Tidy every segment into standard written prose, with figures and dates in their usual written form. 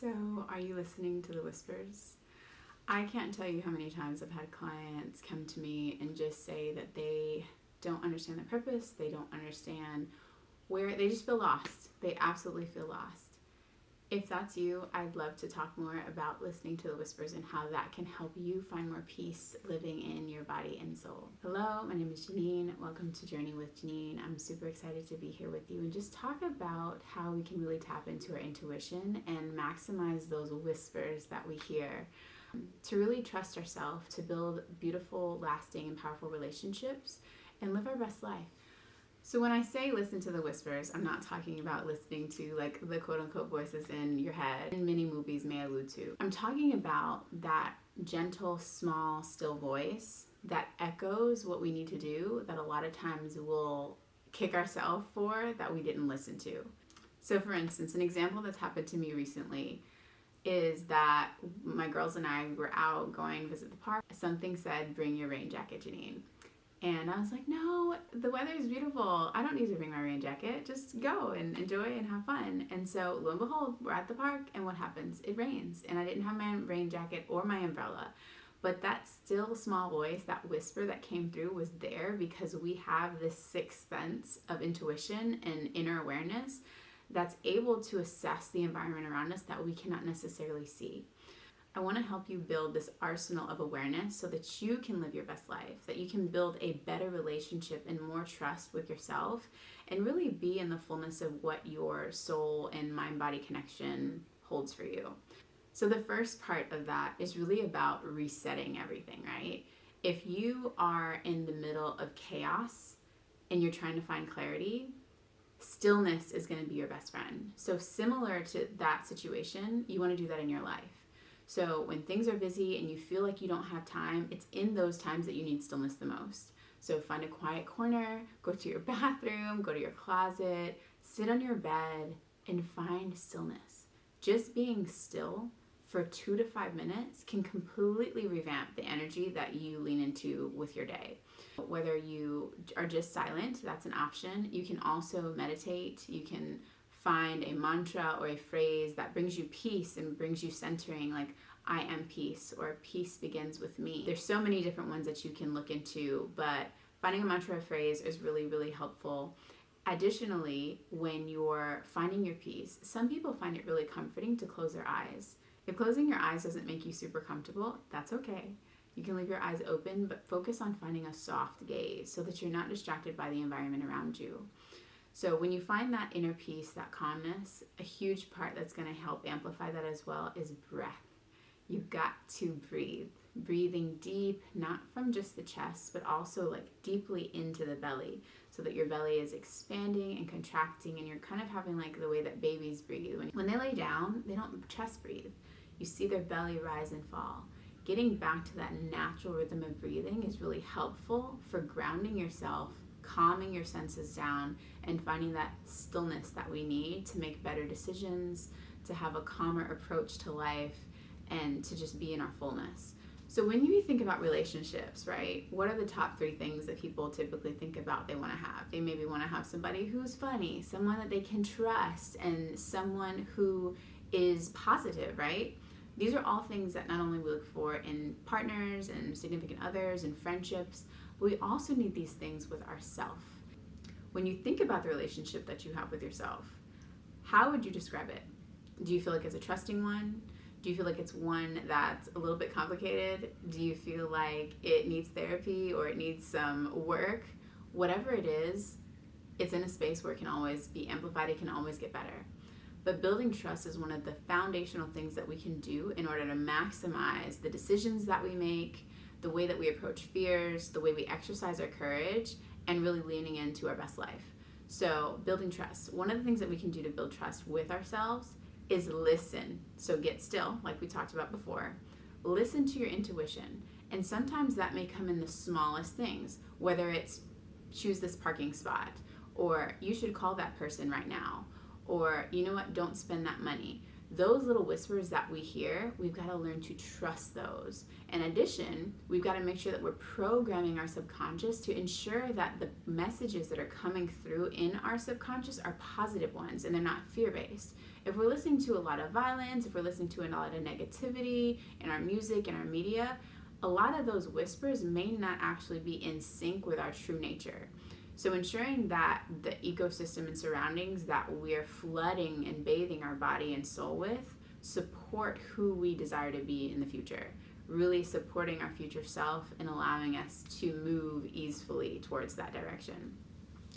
So, are you listening to the whispers? I can't tell you how many times I've had clients come to me and just say that they don't understand their purpose, they don't understand where, they just feel lost. They absolutely feel lost. If that's you, I'd love to talk more about listening to the whispers and how that can help you find more peace living in your body and soul. Hello, my name is Janine. Welcome to Journey with Janine. I'm super excited to be here with you and just talk about how we can really tap into our intuition and maximize those whispers that we hear to really trust ourselves, to build beautiful, lasting, and powerful relationships and live our best life. So when I say listen to the whispers, I'm not talking about listening to like the quote-unquote voices in your head and many movies may allude to. I'm talking about that gentle, small, still voice that echoes what we need to do that a lot of times we'll kick ourselves for that we didn't listen to. So for instance, an example that's happened to me recently is that my girls and I were out going to visit the park. Something said, bring your rain jacket, Janine. And I was like, no, the weather is beautiful. I don't need to bring my rain jacket. Just go and enjoy and have fun. And so lo and behold, we're at the park and what happens? It rains. And I didn't have my rain jacket or my umbrella. But that still small voice, that whisper that came through was there because we have this sixth sense of intuition and inner awareness that's able to assess the environment around us that we cannot necessarily see. I want to help you build this arsenal of awareness so that you can live your best life, that you can build a better relationship and more trust with yourself and really be in the fullness of what your soul and mind-body connection holds for you. So the first part of that is really about resetting everything, right? If you are in the middle of chaos and you're trying to find clarity, stillness is going to be your best friend. So similar to that situation, you want to do that in your life. So when things are busy and you feel like you don't have time, it's in those times that you need stillness the most. So find a quiet corner, go to your bathroom, go to your closet, sit on your bed and find stillness. Just being still for 2 to 5 minutes can completely revamp the energy that you lean into with your day. Whether you are just silent, that's an option. You can also meditate. You can find a mantra or a phrase that brings you peace and brings you centering, like I am peace or peace begins with me. There's so many different ones that you can look into, but finding a mantra or phrase is really, really helpful. Additionally, when you're finding your peace, some people find it really comforting to close their eyes. If closing your eyes doesn't make you super comfortable, that's okay. You can leave your eyes open, but focus on finding a soft gaze so that you're not distracted by the environment around you. So when you find that inner peace, that calmness, a huge part that's going to help amplify that as well is breath. You've got to breathe. Breathing deep, not from just the chest, but also like deeply into the belly so that your belly is expanding and contracting and you're kind of having like the way that babies breathe. When they lay down, they don't chest breathe. You see their belly rise and fall. Getting back to that natural rhythm of breathing is really helpful for grounding yourself, calming your senses down, and finding that stillness that we need to make better decisions, to have a calmer approach to life, and to just be in our fullness. So when you think about relationships, right, what are the top 3 things that people typically think about they want to have? They maybe want to have somebody who's funny, someone that they can trust, and someone who is positive, right? These are all things that not only we look for in partners and significant others and friendships, but we also need these things with ourselves. When you think about the relationship that you have with yourself, how would you describe it? Do you feel like it's a trusting one? Do you feel like it's one that's a little bit complicated? Do you feel like it needs therapy or it needs some work? Whatever it is, it's in a space where it can always be amplified, it can always get better. But building trust is one of the foundational things that we can do in order to maximize the decisions that we make, the way that we approach fears, the way we exercise our courage, and really leaning into our best life. So building trust. One of the things that we can do to build trust with ourselves is listen. So get still, like we talked about before. Listen to your intuition. And sometimes that may come in the smallest things, whether it's choose this parking spot, or you should call that person right now, or you know what, don't spend that money. Those little whispers that we hear, we've got to learn to trust those. In addition, we've got to make sure that we're programming our subconscious to ensure that the messages that are coming through in our subconscious are positive ones and they're not fear-based. If we're listening to a lot of violence, if we're listening to a lot of negativity in our music and our media, a lot of those whispers may not actually be in sync with our true nature. So ensuring that the ecosystem and surroundings that we're flooding and bathing our body and soul with support who we desire to be in the future, really supporting our future self and allowing us to move easily towards that direction.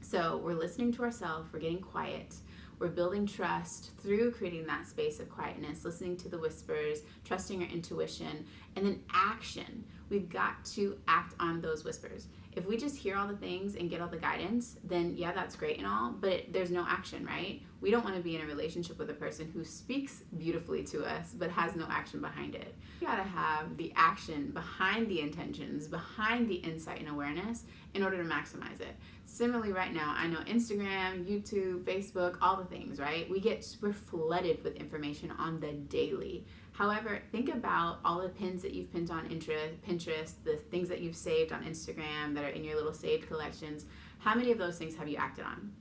So we're listening to ourselves, we're getting quiet, we're building trust through creating that space of quietness, listening to the whispers, trusting our intuition, and then action. We've got to act on those whispers. If we just hear all the things and get all the guidance, then yeah, that's great and all, but there's no action, right? We don't want to be in a relationship with a person who speaks beautifully to us but has no action behind it. We gotta have the action behind the intentions, behind the insight and awareness in order to maximize it. Similarly, right now, I know Instagram, YouTube, Facebook, all the things, right? We're flooded with information on the daily. However, think about all the pins that you've pinned on Pinterest, the things that you've saved on Instagram that are in your little saved collections. How many of those things have you acted on?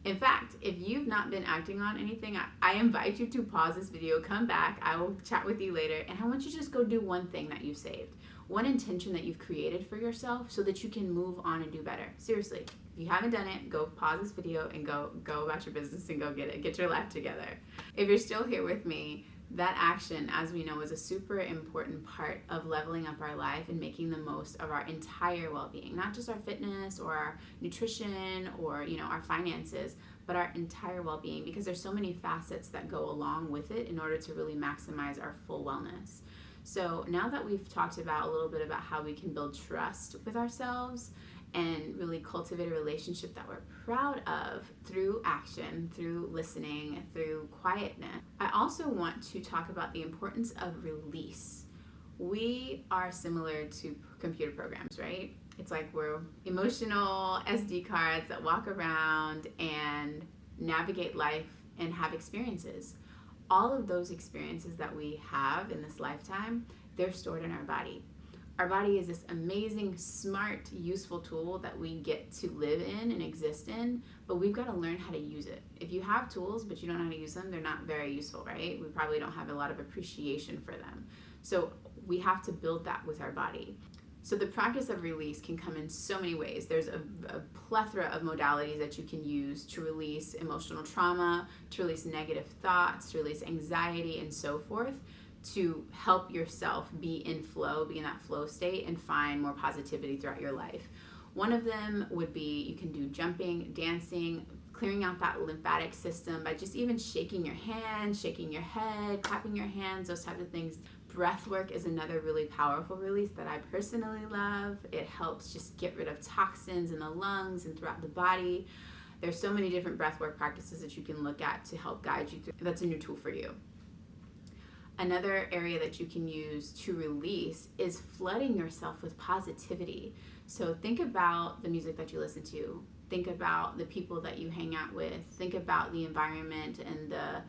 In fact, if you've not been acting on anything, I invite you to pause this video, come back, I will chat with you later, and I want you to just go do one thing that you've saved. One intention that you've created for yourself so that you can move on and do better. Seriously, if you haven't done it, go pause this video and go about your business and go get it. Get your life together. If you're still here with me, that action, as we know, is a super important part of leveling up our life and making the most of our entire well-being, not just our fitness or our nutrition or, our finances, but our entire well-being, because there's so many facets that go along with it in order to really maximize our full wellness. So now that we've talked about a little bit about how we can build trust with ourselves and really cultivate a relationship that we're proud of through action, through listening, through quietness, I also want to talk about the importance of release. We are similar to computer programs, right? It's like we're emotional SD cards that walk around and navigate life and have experiences. All of those experiences that we have in this lifetime, they're stored in our body. Our body is this amazing, smart, useful tool that we get to live in and exist in, but we've got to learn how to use it. If you have tools but you don't know how to use them, they're not very useful, right? We probably don't have a lot of appreciation for them. So we have to build that with our body. So the practice of release can come in so many ways. There's a plethora of modalities that you can use to release emotional trauma, to release negative thoughts, to release anxiety, and so forth, to help yourself be in flow, be in that flow state, and find more positivity throughout your life. One of them would be you can do jumping, dancing, clearing out that lymphatic system by just even shaking your hands, shaking your head, clapping your hands, those types of things. Breath work is another really powerful release that I personally love. It helps just get rid of toxins in the lungs and throughout the body. There's so many different breath work practices that you can look at to help guide you through. That's a new tool for you. Another area that you can use to release is flooding yourself with positivity. So think about the music that you listen to. Think about the people that you hang out with. Think about the environment and the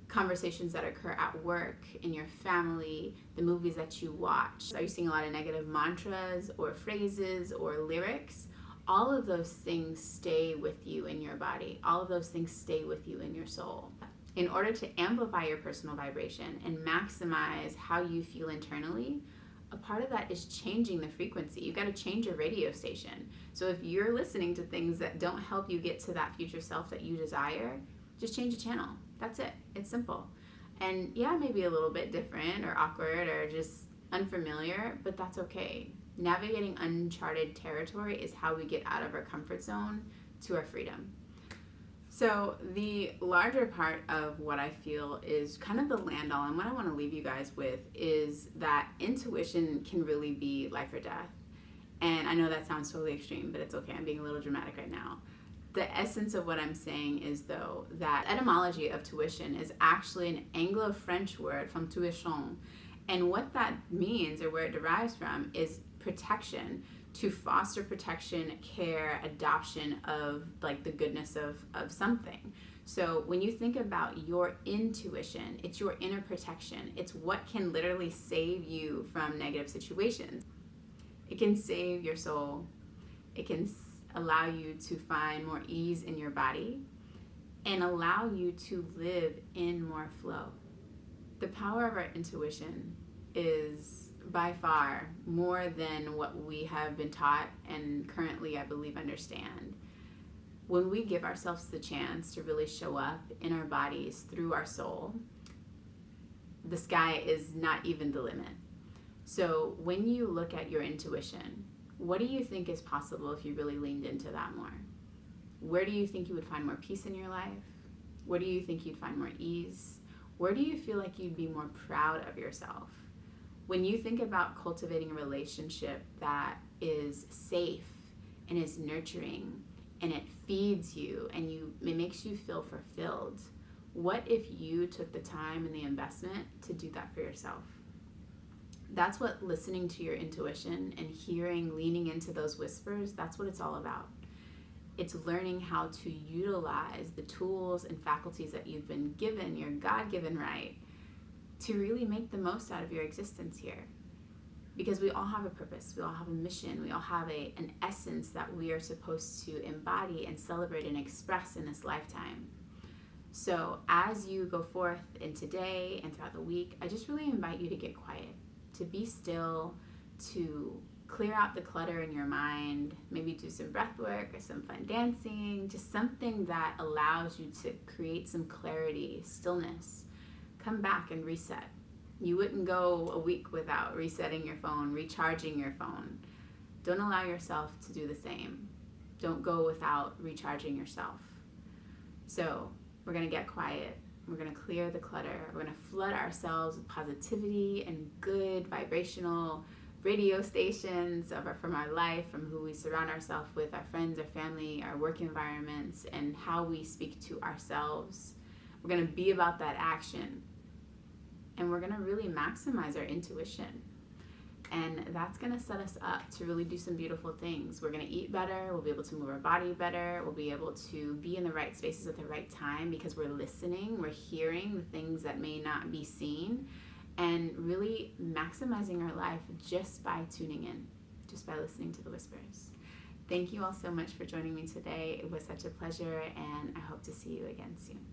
conversations that occur at work, in your family, the movies that you watch. Are you seeing a lot of negative mantras or phrases or lyrics? All of those things stay with you in your body. All of those things stay with you in your soul. In order to amplify your personal vibration and maximize how you feel internally, a part of that is changing the frequency. You've got to change your radio station. So if you're listening to things that don't help you get to that future self that you desire, just change the channel. That's it. It's simple. And yeah, maybe a little bit different or awkward or just unfamiliar, but that's okay. Navigating uncharted territory is how we get out of our comfort zone to our freedom. So the larger part of what I feel is kind of the land all, and what I want to leave you guys with is that intuition can really be life or death. And I know that sounds totally extreme, but it's okay. I'm being a little dramatic right now. The essence of what I'm saying is, though, that etymology of tuition is actually an Anglo-French word from tuition. And what that means, or where it derives from, is protection, to foster protection, care, adoption of like the goodness of something. So when you think about your intuition, it's your inner protection. It's what can literally save you from negative situations. It can save your soul. It can allow you to find more ease in your body. and allow you to live in more flow. The power of our intuition is by far more than what we have been taught and currently, I believe, understand. When we give ourselves the chance to really show up in our bodies through our soul, the sky is not even the limit. So when you look at your intuition, what do you think is possible if you really leaned into that more? Where do you think you would find more peace in your life? Where do you think you'd find more ease? Where do you feel like you'd be more proud of yourself? When you think about cultivating a relationship that is safe and is nurturing and it feeds you and it makes you feel fulfilled, what if you took the time and the investment to do that for yourself? That's what listening to your intuition and leaning into those whispers, that's what it's all about. It's learning how to utilize the tools and faculties that you've been given, your God-given right, to really make the most out of your existence here. Because we all have a purpose, we all have a mission, we all have an essence that we are supposed to embody and celebrate and express in this lifetime. So as you go forth in today and throughout the week, I just really invite you to get quiet, to be still, to clear out the clutter in your mind, maybe do some breath work or some fun dancing, just something that allows you to create some clarity, stillness. Come back and reset. You wouldn't go a week without resetting your phone, recharging your phone. Don't allow yourself to do the same. Don't go without recharging yourself. So we're going to get quiet. We're going to clear the clutter. We're going to flood ourselves with positivity and good vibrational radio stations from our life, from who we surround ourselves with, our friends, our family, our work environments, and how we speak to ourselves. We're going to be about that action. And we're going to really maximize our intuition. And that's going to set us up to really do some beautiful things. We're going to eat better. We'll be able to move our body better. We'll be able to be in the right spaces at the right time because we're listening. We're hearing the things that may not be seen. And really maximizing our life just by tuning in, just by listening to the whispers. Thank you all so much for joining me today. It was such a pleasure, and I hope to see you again soon.